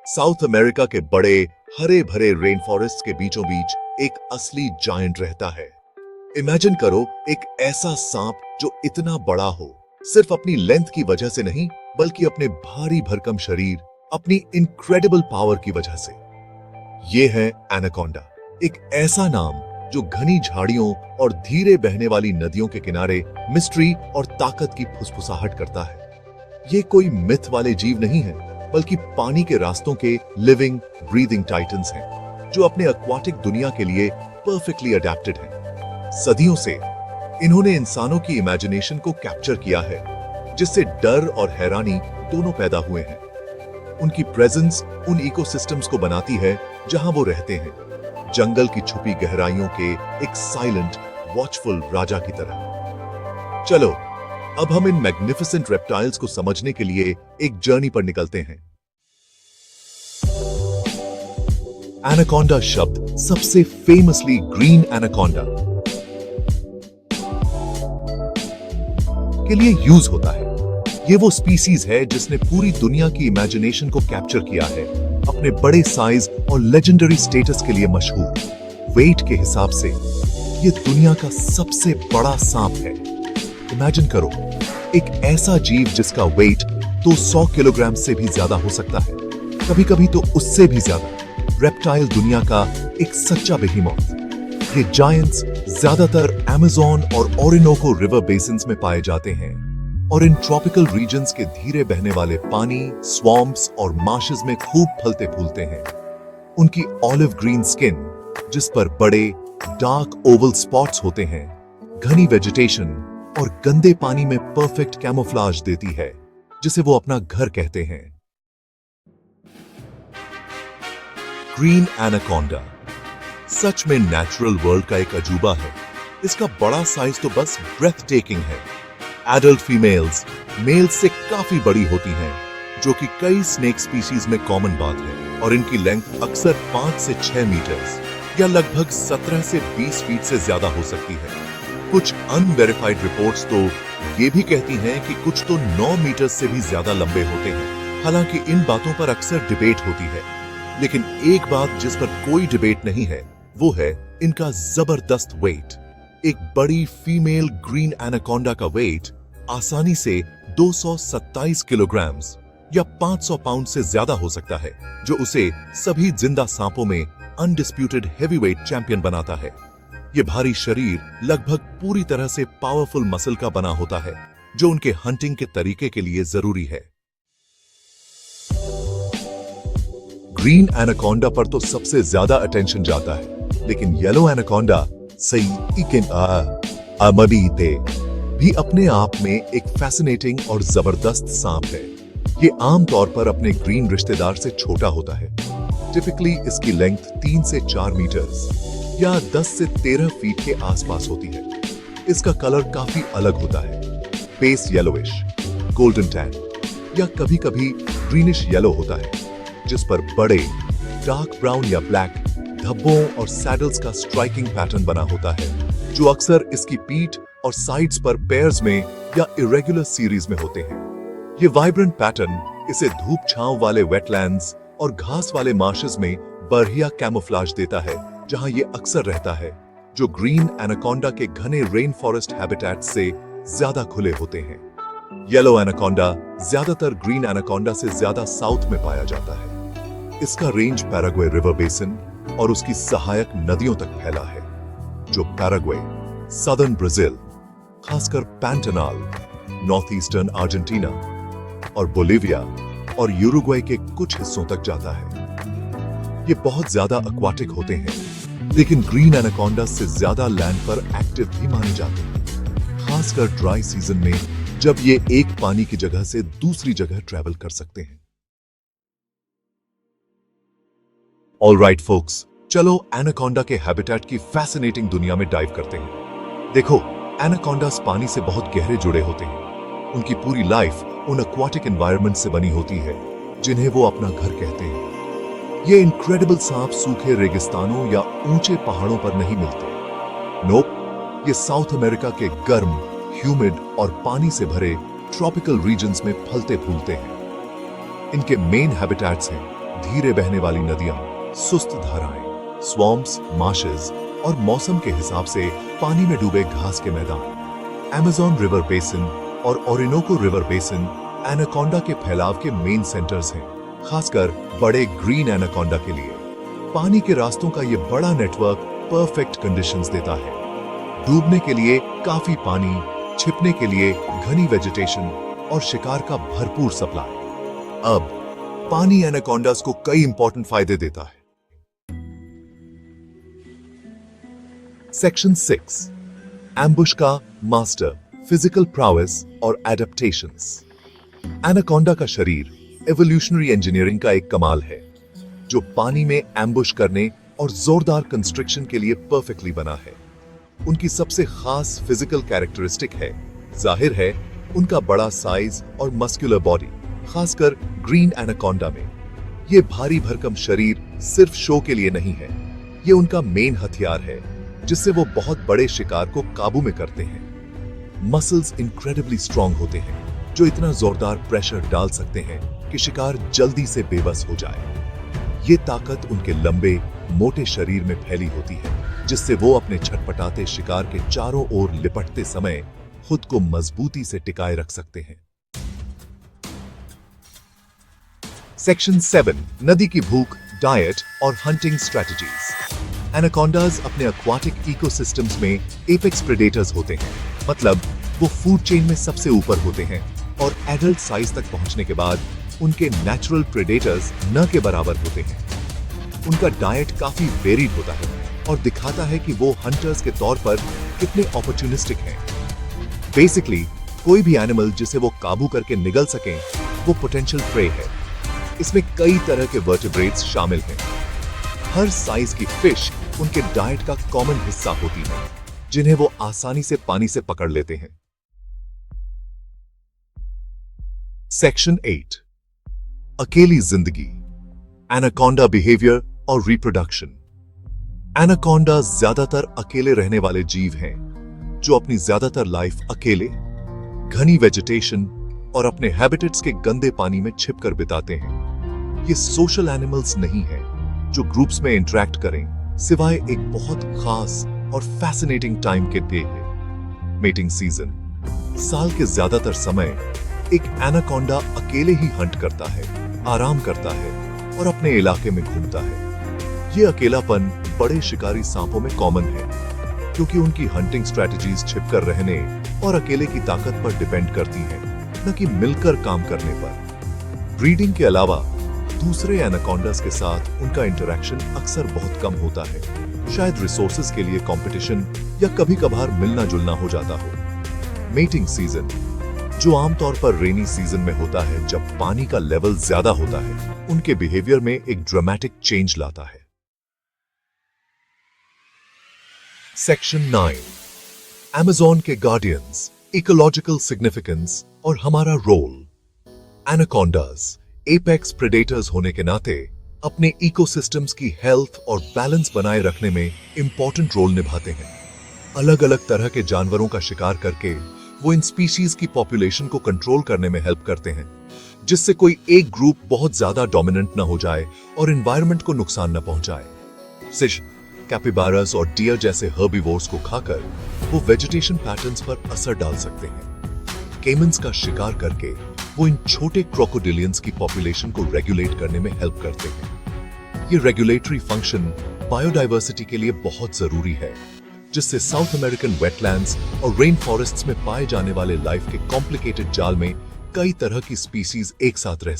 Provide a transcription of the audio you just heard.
South America के बड़े हरे भरे रेन फॉरेस्ट के बीचों बीच एक असली जायंट रहता है। इमेजिन करो एक ऐसा सांप जो इतना बड़ा हो, सिर्फ अपनी लेंथ की वजह से नहीं बल्कि अपने भारी भरकम शरीर, अपनी इनक्रेडिबल पावर की वजह से। ये है एनाकोंडा, एक ऐसा नाम जो घनी झाड़ियों और धीरे बहने वाली नदियों के किनारे मिस्ट्री और ताकत की फुसफुसाहट करता है। ये कोई मिथ वाले जीव नहीं है, बल्कि पानी के रास्तों के लिविंग ब्रीदिंग टाइटन्स हैं, जो अपने एक्वाटिक दुनिया के लिए परफेक्टली अडेप्टेड हैं। सदियों से इन्होंने इंसानों की इमेजिनेशन को कैप्चर किया है, जिससे डर और हैरानी दोनों पैदा हुए हैं। उनकी प्रेजेंस उन इकोसिस्टम्स को बनाती है जहां वो रहते हैं, जंगल की छुपी गहराइयों के एक साइलेंट वॉचफुल राजा की तरह। चलो अब हम इन मैग्निफिसेंट रेप्टाइल्स को समझने के लिए एक जर्नी पर निकलते हैं। एनाकोंडा शब्द सबसे फेमसली ग्रीन एनाकोंडा के लिए यूज होता है। ये वो स्पीसीज है जिसने पूरी दुनिया की इमेजिनेशन को कैप्चर किया है, अपने बड़े साइज और लेजेंडरी स्टेटस के लिए मशहूर। वेट के हिसाब से ये दुनिया का सबसे बड़ा सांप है। इमेजिन करो एक ऐसा जीव जिसका वेट तो 100 किलोग्राम से भी ज्यादा हो सकता है, कभी कभी तो उससे भी ज्यादा। रेप्टाइल दुनिया का एक सच्चा बेहीमॉथ। ये जायंट्स ज्यादातर अमेज़न और ओरिनोको रिवर बेसिन्स में पाए जाते हैं और इन ट्रॉपिकल रीजन्स के धीरे बहने वाले पानी, स्वॉम्प्स और मार्शेस में खूब फलते फूलते हैं। उनकी ऑलिव ग्रीन स्किन, जिस पर बड़े डार्क ओवल स्पॉट्स होते हैं, घनी वेजिटेशन और गंदे पानी में परफेक्ट कैमोफ्लेज देती है, जिसे वो अपना घर कहते हैं। ग्रीन एनाकोंडा सच में नेचुरल वर्ल्ड का एक अजूबा है। इसका बड़ा साइज तो बस ब्रेथ टेकिंग है। एडल्ट फीमेल्स मेल्स से काफी बड़ी होती हैं, जो कि कई स्नेक स्पीशीज में कॉमन बात है, और इनकी लेंथ अक्सर 5 से 6 मीटर्स या लगभग 17 से 20 फीट से ज्यादा हो सकती है। कुछ अनवेरिफाइड रिपोर्ट्स तो ये भी कहती हैं कि कुछ तो 9 मीटर से भी ज्यादा लंबे होते हैं। हालांकि इन बातों पर अक्सर डिबेट होती है, लेकिन एक बात जिस पर कोई डिबेट नहीं है वो है इनका जबरदस्त वेट। एक बड़ी फीमेल ग्रीन एनाकोंडा का वेट आसानी से 227 किलोग्राम या 500 पाउंड से ज्यादा हो सकता है, जो उसे सभी जिंदा सांपों में अनडिस्प्यूटेड हेवीवेट चैंपियन बनाता है। ये भारी शरीर लगभग पूरी तरह से पावरफुल मसल का बना होता है, जो उनके हंटिंग के तरीके के लिए जरूरी है। ग्रीन एनाकोंडा पर तो सबसे ज्यादा अटेंशन जाता है, लेकिन येलो एनाकोंडा भी अपने आप में एक फैसिनेटिंग और जबरदस्त सांप है। ये आमतौर पर अपने ग्रीन रिश्तेदार से छोटा होता है। टिपिकली इसकी लेंथ 3 से 4 मीटर्स या 10 से 13 फीट के आसपास होती है। इसका कलर काफी अलग होता है, पेस येलोइश, गोल्डन टैन या कभी कभी ग्रीनिश येलो होता है, जिस पर बड़े डार्क ब्राउन या ब्लैक धब्बों और सैडल्स का स्ट्राइकिंग पैटर्न बना होता है, जो अक्सर इसकी पीठ और साइड्स पर पेयर्स में या इरेगुलर सीरीज में होते हैं। ये वाइब्रेंट पैटर्न इसे धूप छांव वाले वेटलैंड्स और घास वाले मार्शेस में बढ़िया कैमोफ्लेज देता है, जहां ये अक्सर रहता है, जो ग्रीन एनाकोंडा के घने रेन फॉरेस्ट हैबिटेट से ज्यादा खुले होते हैं। येलो एनाकोंडा ज्यादातर ग्रीन एनाकोंडा से ज्यादा साउथ में पाया जाता है। इसका रेंज पैराग्वे रिवर बेसिन और उसकी सहायक नदियों तक फैला है, जो पैराग्वे, सदर्न ब्राजील, खासकर पैंटानाल, नॉर्थ ईस्टर्न अर्जेंटीना और बोलिविया और यूरुग्वे के कुछ हिस्सों तक जाता है। ये बहुत ज्यादा एक्वाटिक होते हैं, लेकिन ग्रीन एनाकोंडा से ज्यादा लैंड पर एक्टिव भी माने जाते हैं, खासकर ड्राई सीजन में, जब ये एक पानी की जगह से दूसरी जगह ट्रैवल कर सकते हैं। ऑलराइट फोक्स, चलो एनाकोंडा के हैबिटेट की फैसिनेटिंग दुनिया में डाइव करते हैं। देखो, एनाकोंडास पानी से बहुत गहरे जुड़े होते हैं। उनकी पूरी लाइफ उन एक्वाटिक एनवायरनमेंट से बनी होती है, जिन्हें वो अपना घर कहते हैं। ये इनक्रेडिबल सांप सूखे रेगिस्तानों या ऊंचे पहाड़ों पर नहीं मिलते। नोप, ये साउथ अमेरिका के गर्म, ह्यूमिड और पानी से भरे ट्रॉपिकल रीजन्स में फलते फूलते हैं। इनके मेन हैबिटेट्स हैं धीरे बहने वाली नदियां, सुस्त धाराएं, स्वॉम्प्स, मार्शेस और मौसम के हिसाब से पानी में डूबे घास के मैदान। अमेज़न रिवर बेसिन और ओरिनोको रिवर बेसिन एनाकोंडा के फैलाव के मेन सेंटर्स हैं, खासकर बड़े ग्रीन एनाकोंडा के लिए। पानी के रास्तों का ये बड़ा नेटवर्क परफेक्ट कंडीशंस देता है। डूबने के लिए काफी पानी, छिपने के लिए घनी वेजिटेशन और शिकार का भरपूर सप्लाई। अब पानी एनाकोंडास को कई इंपॉर्टेंट फायदे देता है। सेक्शन 6, एम्बुश का मास्टर, फिजिकल प्राउएस और एडेप्टेशंस। एनाकोंडा का शरीर एवोल्यूशनरी इंजीनियरिंग का एक कमाल है, जो पानी में एम्बुश करने और जोरदार कंस्ट्रक्शन के लिए परफेक्टली बना है। उनकी सबसे खास फिजिकल कैरेक्टरिस्टिक है, जाहिर है, उनका बड़ा साइज और मस्कुलर बॉडी, खासकर ग्रीन एनाकोंडा में। ये भारी भरकम शरीर सिर्फ शो के लिए नहीं है, ये उनका मेन हथियार है, जिससे वो बहुत बड़े शिकार को काबू में करते हैं। मसल्स इनक्रेडिबली स्ट्रांग होते हैं, जो इतना जोरदार प्रेशर डाल सकते हैं कि शिकार जल्दी से बेबस हो जाए। ये ताकत उनके लंबे, मोटे शरीर में फैली होती है, जिससे वो अपने छटपटाते शिकार के चारों ओर लिपटते समय खुद को मजबूती से टिकाए रख सकते हैं। सेक्शन 7, नदी की भूख, डाइट और हंटिंग स्ट्रेटजीज। एनाकोंडास अपने एक्वाटिक इकोसिस्टम्स में एपेक्स प्रेडेटर्स होते हैं, मतलब वो फूड चेन में सबसे ऊपर होते हैं और एडल्ट साइज तक पहुंचने के बाद उनके नेचुरल प्रेडेटर्स न के बराबर होते हैं। उनका डाइट काफी वेरिड होता है और दिखाता है कि वो हंटर्स के तौर पर कितने अपॉर्चुनिस्टिक हैं। बेसिकली कोई भी एनिमल जिसे वो काबू करके निगल सकें, वो पोटेंशियल प्रे है। इसमें कई तरह के वर्टिब्रेट्स शामिल हैं। हर साइज की फिश उनके डाइट का कॉमन हिस्सा होती है, जिन्हें वो आसानी से पानी से पकड़ लेते हैं। सेक्शन 8, अकेली जिंदगी, एनाकोंडा बिहेवियर और रिप्रोडक्शन। एनाकोंडा ज्यादातर अकेले रहने वाले जीव हैं, जो अपनी ज्यादातर लाइफ अकेले, घनी वेजिटेशन और अपने हैबिटेट्स के गंदे पानी में छिपकर बिताते हैं। ये सोशल एनिमल्स नहीं हैं, जो ग्रुप्स में इंटरैक्ट करें, सिवाय एक बहुत खास और फैसिनेटिंग टाइम के डे है, मेटिंग सीजन। साल के ज्यादातर समय एक एनाकोंडा अकेले ही हंट करता है, आराम करता है और अपने इलाके में घूमता है। ये अकेलापन बड़े शिकारी सांपों में कॉमन है, क्योंकि उनकी हंटिंग स्ट्रेटजीज छिपकर रहने और अकेले की ताकत पर डिपेंड करती हैं, न कि मिलकर काम करने पर। ब्रीडिंग के अलावा दूसरे एनाकोंडास के साथ उनका इंटरैक्शन अक्सर बहुत कम होता है, शायद रिसोर्सेज के लिए कंपटीशन या कभी कभार मिलना जुलना हो जाता हो। मेटिंग सीजन, जो आमतौर पर रेनी सीजन में होता है जब पानी का लेवल ज्यादा होता है, उनके बिहेवियर में एक ड्रामेटिक चेंज लाता है। सेक्शन 9, अमेज़न के गार्डियंस, इकोलॉजिकल सिग्निफिकेंस और हमारा रोल। एनाकोंडास एपेक्स प्रेडेटर्स होने के नाते अपने इकोसिस्टम्स की हेल्थ और बैलेंस बनाए रखने में इंपॉर्टेंट रोल निभाते हैं। अलग अलग तरह के जानवरों का शिकार करके वो इन स्पीशीज की पॉपुलेशन को कंट्रोल करने में हेल्प करते हैं, जिससे कोई एक ग्रुप बहुत ज्यादा डोमिनेंट न हो जाए और एनवायरनमेंट को नुकसान न पहुंचाए। फिश, कैपिबारास और डियर जैसे हर्बीवोर्स को खाकर वो वेजिटेशन पैटर्न्स पर असर डाल सकते हैं। केमन्स का शिकार करके वो इन छोटे क्रोकोडिलियंस की पॉपुलेशन को रेगुलेट करने में हेल्प करते हैं। ये रेगुलेटरी फंक्शन बायोडायवर्सिटी के लिए बहुत जरूरी है, जिससे साउथ अमेरिकन वेटलैंड्स और रेन फॉरेस्ट्स में पाए जाने वाले लाइफ के कॉम्प्लिकेटेड जाल में कई तरह की स्पीसीज एक साथ रह